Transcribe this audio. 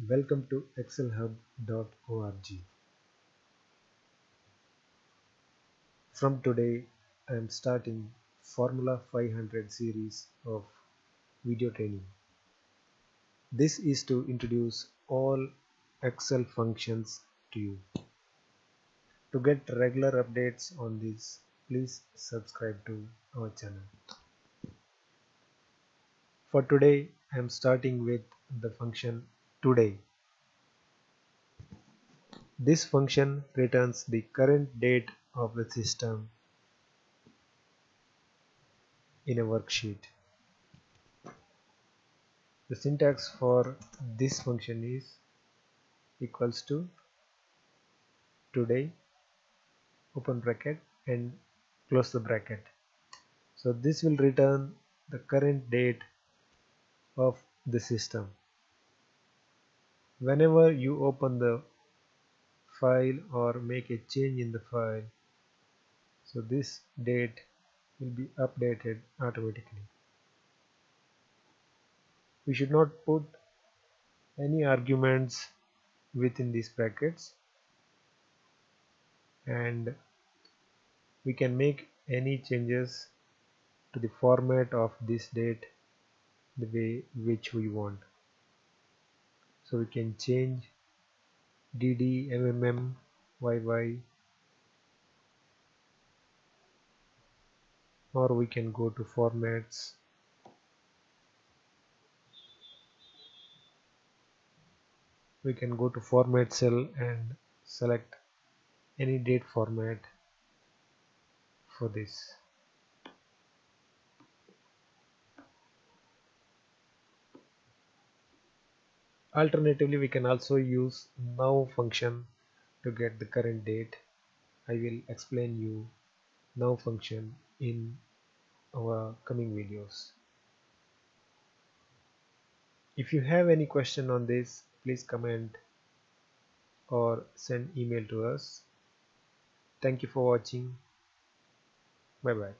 Welcome to excelhub.org. From today, I am starting Formula 500 series of video training. This is to introduce all Excel functions to you. To get regular updates on this, please subscribe to our channel. For today, I am starting with the function today. This function returns the current date of the system in a worksheet. The syntax for this function is equals to today open bracket and close the bracket. So this will return the current date of the system. Whenever you open the file or make a change in the file, so this date will be updated automatically. We should not put any arguments within these brackets, and we can make any changes to the format of this date the way which we want. So we can change DD, MMM, YY, or we can go to formats. We can go to format cell and select any date format for this. Alternatively, we can also use now function to get the current date. I will explain you now function in our coming videos. If you have any question on this, please comment or send email to us. Thank you for watching. Bye bye.